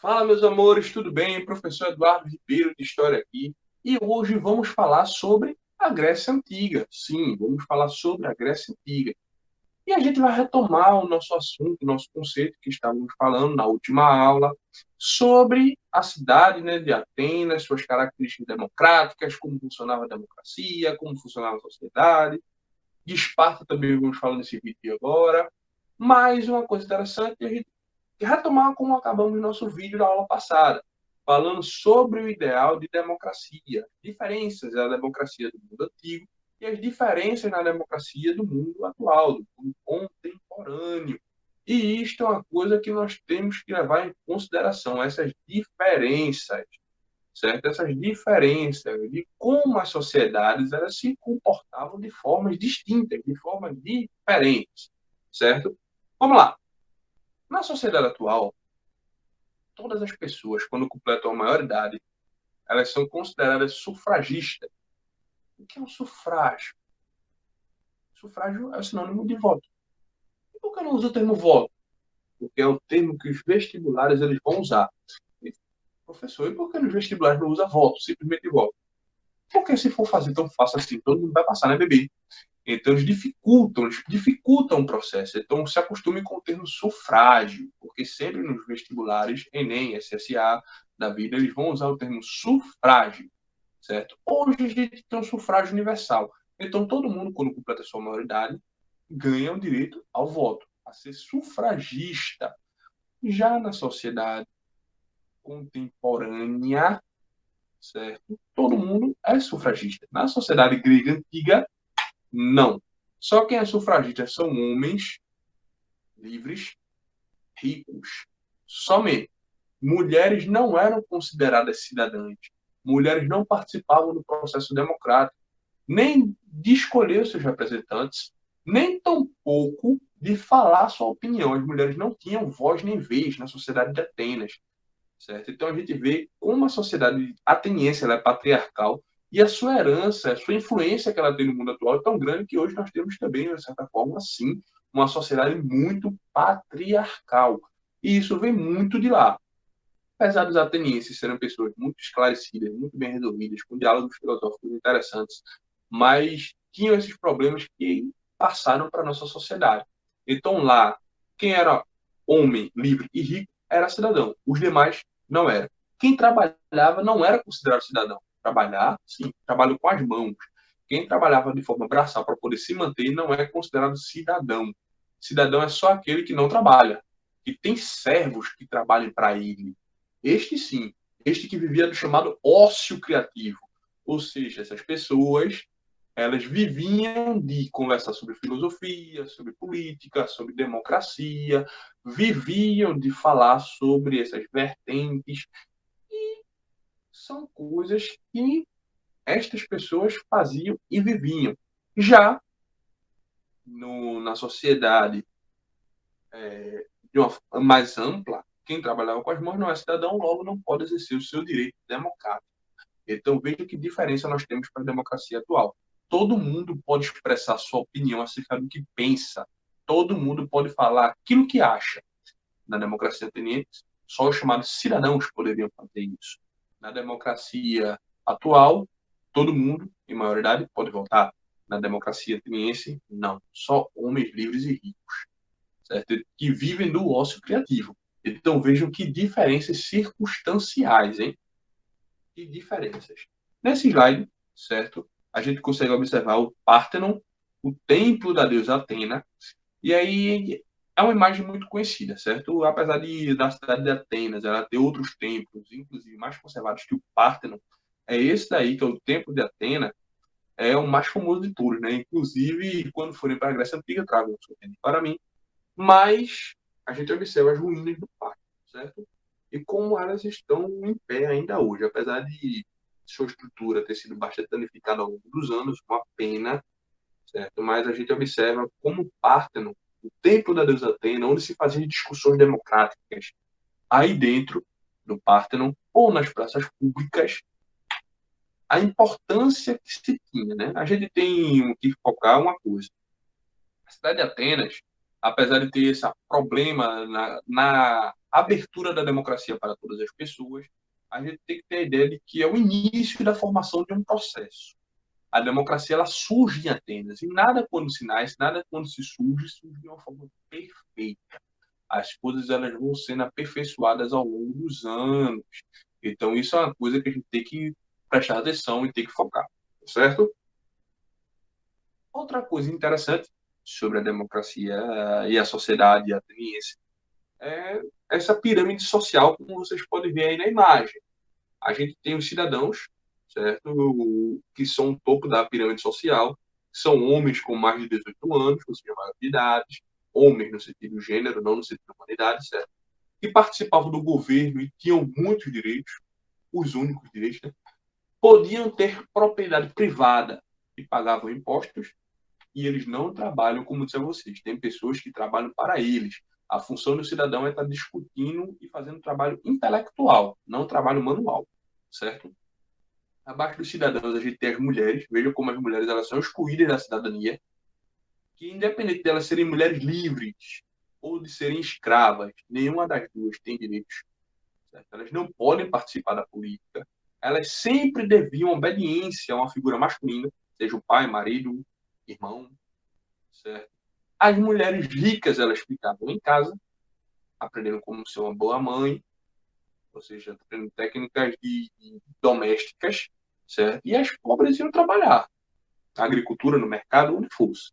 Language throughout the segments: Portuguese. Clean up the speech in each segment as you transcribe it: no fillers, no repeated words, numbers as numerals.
Fala, meus amores, tudo bem? Professor Eduardo Ribeiro de História aqui. E hoje vamos falar sobre a Grécia Antiga. Sim, vamos falar sobre a Grécia Antiga. E a gente vai retomar o nosso assunto, o nosso conceito que estávamos falando na última aula, sobre a cidade, né, de Atenas, suas características democráticas, como funcionava a democracia, como funcionava a sociedade. De Esparta também vamos falar nesse vídeo agora. Mas uma coisa interessante é a gente retomar como acabamos nosso vídeo da aula passada, falando sobre o ideal de democracia, diferenças da democracia do mundo antigo e as diferenças na democracia do mundo atual, do mundo contemporâneo. E isto é uma coisa que nós temos que levar em consideração, essas diferenças, certo? Essas diferenças de como as sociedades elas se comportavam de formas distintas, de formas diferentes, certo? Vamos lá. Na sociedade atual, todas as pessoas, quando completam a maioridade, elas são consideradas sufragistas. O que é um sufrágio? Sufrágio é o sinônimo de voto. E por que não usa o termo voto? Porque é o termo que os vestibulares eles vão usar. E, professor, e por que nos vestibulares não usa voto, simplesmente voto? Porque se for fazer tão fácil assim, todo mundo vai passar, né, bebê? Então, eles dificultam o processo. Então, se acostume com o termo sufrágio, porque sempre nos vestibulares, Enem, SSA, da vida, eles vão usar o termo sufrágio, certo? Hoje a gente tem um sufrágio universal. Então, todo mundo, quando completa a sua maioridade, ganha o direito ao voto, a ser sufragista. Já na sociedade contemporânea, certo? Todo mundo é sufragista. Na sociedade grega antiga, não. Só quem é sufragista são homens livres, ricos. Somente. Mulheres não eram consideradas cidadãs. Mulheres não participavam do processo democrático, nem de escolher os seus representantes, nem tampouco de falar sua opinião. As mulheres não tinham voz nem vez na sociedade de Atenas, certo? Então a gente vê como a sociedade ateniense ela é patriarcal e a sua herança, a sua influência que ela tem no mundo atual é tão grande que hoje nós temos também, de certa forma, sim, uma sociedade muito patriarcal. E isso vem muito de lá. Apesar dos atenienses serem pessoas muito esclarecidas, muito bem resolvidas, com diálogos filosóficos interessantes, mas tinham esses problemas que passaram para a nossa sociedade. Então lá, quem era homem, livre e rico era cidadão. Os demais não eram. Quem trabalhava não era considerado cidadão. Trabalhar, sim, trabalho com as mãos. Quem trabalhava de forma braçal para poder se manter não é considerado cidadão. Cidadão é só aquele que não trabalha, que tem servos que trabalhem para ele. Este sim, este que vivia do chamado ócio criativo. Ou seja, essas pessoas, elas viviam de conversar sobre filosofia, sobre política, sobre democracia, viviam de falar sobre essas vertentes. São coisas que estas pessoas faziam e viviam. Já na sociedade de uma forma mais ampla, quem trabalhava com as mãos não é cidadão, logo não pode exercer o seu direito democrático. Então, veja que diferença nós temos para a democracia atual. Todo mundo pode expressar sua opinião acerca do que pensa. Todo mundo pode falar aquilo que acha. Na democracia ateniense, só os chamados cidadãos poderiam fazer isso. Na democracia atual, todo mundo, em maioridade, pode votar. Na democracia ateniense, não. Só homens livres e ricos, certo? Que vivem do ócio criativo. Então, vejam que diferenças circunstanciais, hein? E diferenças. Nesse slide, certo? A gente consegue observar o Parthenon, o templo da deusa Atena, e aí é uma imagem muito conhecida, certo? Apesar da cidade de Atenas ela ter outros templos, inclusive mais conservados que o Parthenon, é esse daí, que é o templo de Atena, é o mais famoso de todos, né? Inclusive, quando forem para a Grécia Antiga, tragam o seu templo para mim, mas a gente observa as ruínas do Parque, certo? E como elas estão em pé ainda hoje, apesar de sua estrutura ter sido bastante danificada ao longo dos anos, uma pena, certo? Mas a gente observa como o Partenon, o templo da deusa Atena, onde se faziam discussões democráticas, aí dentro do Partenon ou nas praças públicas, a importância que se tinha, né? A gente tem que focar uma coisa. A cidade de Atenas, apesar de ter esse problema abertura da democracia para todas as pessoas, a gente tem que ter a ideia de que é o início da formação de um processo. A democracia ela surge em Atenas, e nada quando se nasce, nada quando se surge de uma forma perfeita. As coisas elas vão sendo aperfeiçoadas ao longo dos anos. Então, isso é uma coisa que a gente tem que prestar atenção e tem que focar, certo? Outra coisa interessante sobre a democracia e a sociedade ateniense é essa pirâmide social, como vocês podem ver aí na imagem. A gente tem os cidadãos, certo? Que são o topo da pirâmide social, são homens com mais de 18 anos, ou seja, maior de idade, homens no sentido do gênero, não no sentido da humanidade, certo? Que participavam do governo e tinham muitos direitos, os únicos direitos, né? Podiam ter propriedade privada e pagavam impostos, e eles não trabalham, como disse a vocês, tem pessoas que trabalham para eles. A função do cidadão é estar discutindo e fazendo trabalho intelectual, não trabalho manual, certo? Abaixo dos cidadãos a gente tem as mulheres, veja como as mulheres elas são excluídas da cidadania, que independente delas serem mulheres livres ou de serem escravas, nenhuma das duas tem direitos, certo? Elas não podem participar da política, elas sempre deviam obediência a uma figura masculina, seja o pai, marido, irmão, certo? As mulheres ricas, elas ficavam em casa, aprendendo como ser uma boa mãe, ou seja, aprendendo técnicas domésticas, certo? E as pobres iam trabalhar, na agricultura, no mercado, onde fosse.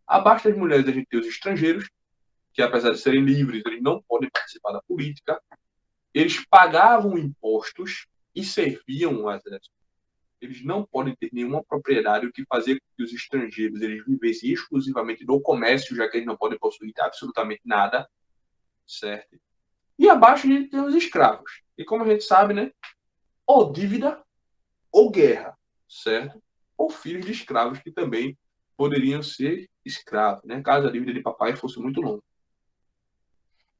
Abaixo das mulheres, a gente tem os estrangeiros, que apesar de serem livres, eles não podem participar da política. Eles pagavam impostos e serviam o exército. Eles não podem ter nenhuma propriedade, o que fazia com que os estrangeiros eles vivessem exclusivamente do comércio, já que eles não podem possuir absolutamente nada, certo? E abaixo a gente tem os escravos. E como a gente sabe, né? Ou dívida ou guerra, certo? Ou filhos de escravos que também poderiam ser escravos, né? Caso a dívida de papai fosse muito longa.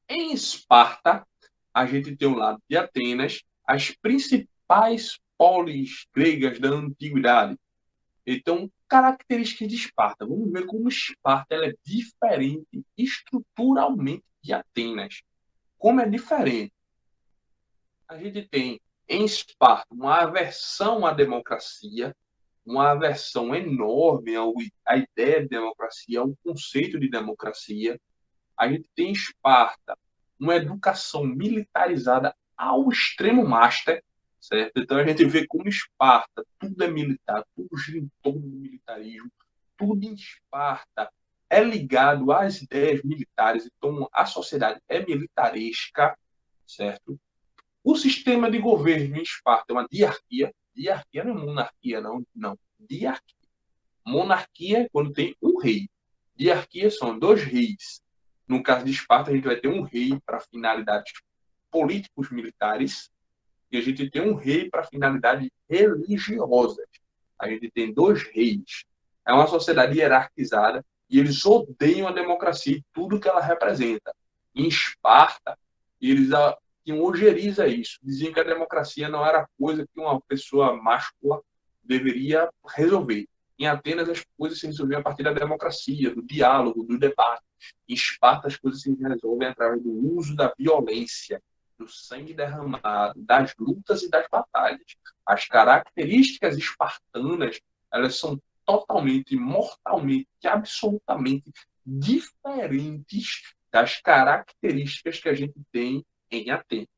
Em Esparta, a gente tem o lado de Atenas, as principais polis gregas da antiguidade. Então, características de Esparta. Vamos ver como Esparta ela é diferente estruturalmente de Atenas. Como é diferente? A gente tem em Esparta uma aversão à democracia, uma aversão enorme à ideia de democracia, ao conceito de democracia. A gente tem em Esparta uma educação militarizada ao extremo master, certo? Então a gente vê como Esparta tudo é militar, tudo gira em torno do militarismo, tudo em Esparta é ligado às ideias militares, então a sociedade é militaresca, certo? O sistema de governo em Esparta é uma diarquia. Diarquia não é monarquia, não. Não. Diarquia. Monarquia é quando tem um rei. Diarquia são dois reis. No caso de Esparta, a gente vai ter um rei para finalidades políticos militares e a gente tem um rei para finalidades religiosas. A gente tem dois reis. É uma sociedade hierarquizada e eles odeiam a democracia e tudo que ela representa. Em Esparta, eles tinham ojeriza isso. Diziam que a democracia não era coisa que uma pessoa máscula deveria resolver. Em Atenas, as coisas se resolviam a partir da democracia, do diálogo, do debate. Em Esparta, as coisas se resolvem através do uso da violência, do sangue derramado, das lutas e das batalhas. As características espartanas, elas são totalmente, mortalmente, absolutamente diferentes das características que a gente tem em Atenas,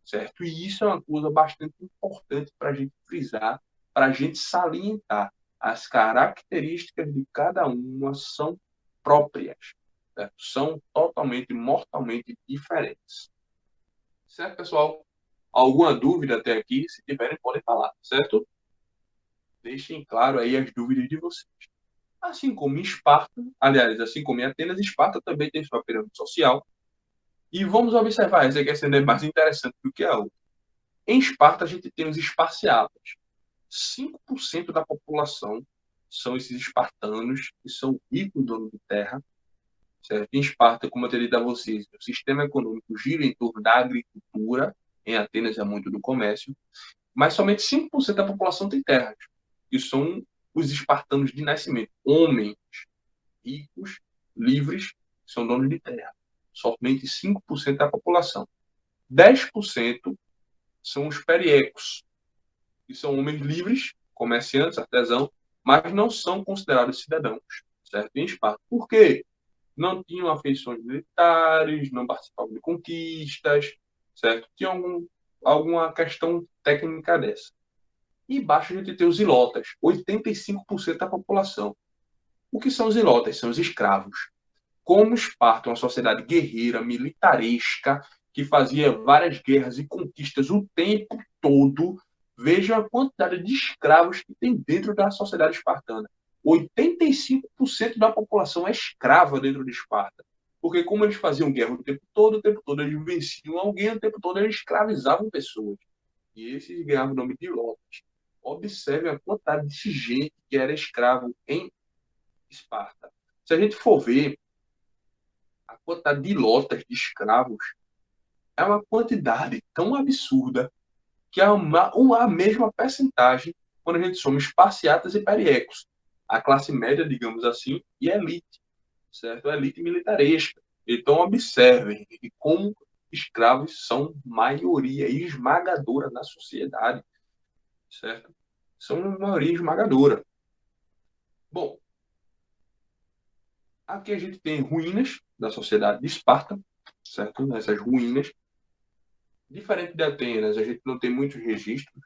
certo? E isso é uma coisa bastante importante para a gente frisar, para a gente salientar. As características de cada uma são próprias, certo? São totalmente, mortalmente diferentes. Certo, pessoal? Alguma dúvida até aqui? Se tiverem, podem falar, certo? Deixem claro aí as dúvidas de vocês. Assim como em Esparta, aliás, assim como em Atenas, Esparta também tem sua pirâmide social. E vamos observar, essa aqui é mais interessante do que a outra. Em Esparta, a gente tem os esparciatas. 5% da população são esses espartanos, que são ricos donos de terra. Certo? Em Esparta, como eu teria dito a vocês, o sistema econômico gira em torno da agricultura, em Atenas é muito do comércio, mas somente 5% da população tem terras, que são os espartanos de nascimento, homens ricos, livres, que são donos de terra. Somente 5% da população. 10% são os periecos, que são homens livres, comerciantes, artesãos, mas não são considerados cidadãos, certo? Em Esparta. Por quê? Não tinham afeições militares, não participavam de conquistas, certo? Tinha alguma questão técnica dessa. E embaixo a gente tem os ilotas, 85% da população. O que são os ilotas? São os escravos. Como Esparta é uma sociedade guerreira, militaresca, que fazia várias guerras e conquistas o tempo todo, vejam a quantidade de escravos que tem dentro da sociedade espartana. 85% da população é escrava dentro de Esparta. Porque como eles faziam guerra o tempo todo eles venciam alguém, o tempo todo eles escravizavam pessoas. E esses ganhavam o nome de ilotas. Observe a quantidade de gente que era escravo em Esparta. Se a gente for ver, a quantidade de lotas de escravos é uma quantidade tão absurda que é a mesma percentagem quando a gente soma esparciatas e periecos. A classe média, digamos assim, e a elite, certo? A elite militaresca. Então, observem como escravos são maioria esmagadora na sociedade, certo? São maioria esmagadora. Bom, aqui a gente tem ruínas da sociedade de Esparta, certo? Essas ruínas. Diferente de Atenas, a gente não tem muitos registros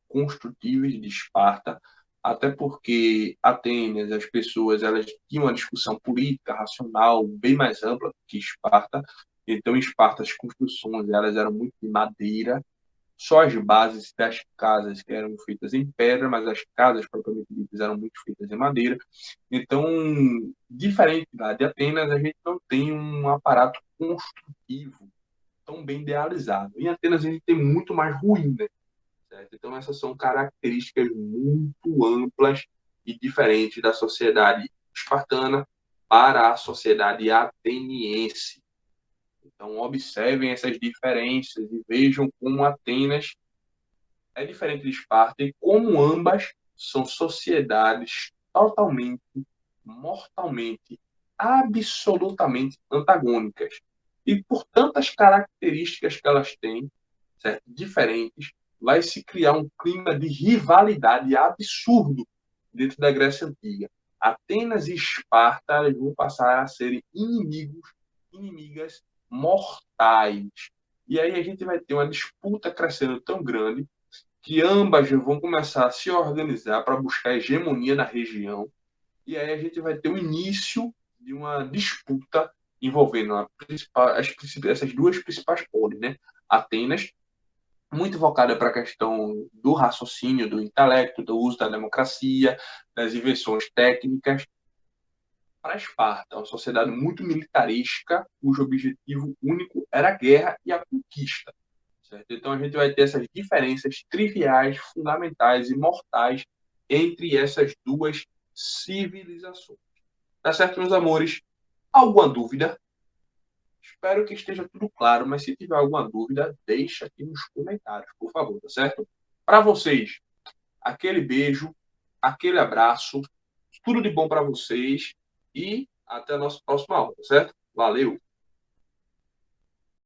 construtíveis de Esparta, até porque Atenas, as pessoas, elas tinham uma discussão política, racional, bem mais ampla que Esparta. Então, em Esparta, as construções elas eram muito de madeira, só as bases das casas que eram feitas em pedra, mas as casas propriamente ditas eram muito feitas em madeira. Então, diferente de Atenas, a gente não tem um aparato construtivo tão bem idealizado. Em Atenas, a gente tem muito mais ruínas. Certo? Então, essas são características muito amplas e diferentes da sociedade espartana para a sociedade ateniense. Então, observem essas diferenças e vejam como Atenas é diferente de Esparta e como ambas são sociedades totalmente, mortalmente, absolutamente antagônicas. E por tantas características que elas têm, certo? Diferentes, vai se criar um clima de rivalidade absurdo dentro da Grécia Antiga. Atenas e Esparta vão passar a serem inimigas mortais. E aí a gente vai ter uma disputa crescendo tão grande que ambas vão começar a se organizar para buscar hegemonia na região. E aí a gente vai ter o início de uma disputa envolvendo essas duas principais polis, né? Atenas, muito voltada para a questão do raciocínio, do intelecto, do uso da democracia, das invenções técnicas, para Esparta, uma sociedade muito militarística, cujo objetivo único era a guerra e a conquista. Certo? Então a gente vai ter essas diferenças triviais, fundamentais e mortais entre essas duas civilizações. Tá certo, meus amores? Alguma dúvida? Espero que esteja tudo claro, mas se tiver alguma dúvida, deixa aqui nos comentários, por favor, tá certo? Para vocês, aquele beijo, aquele abraço, tudo de bom para vocês e até a nossa próxima aula, tá certo? Valeu!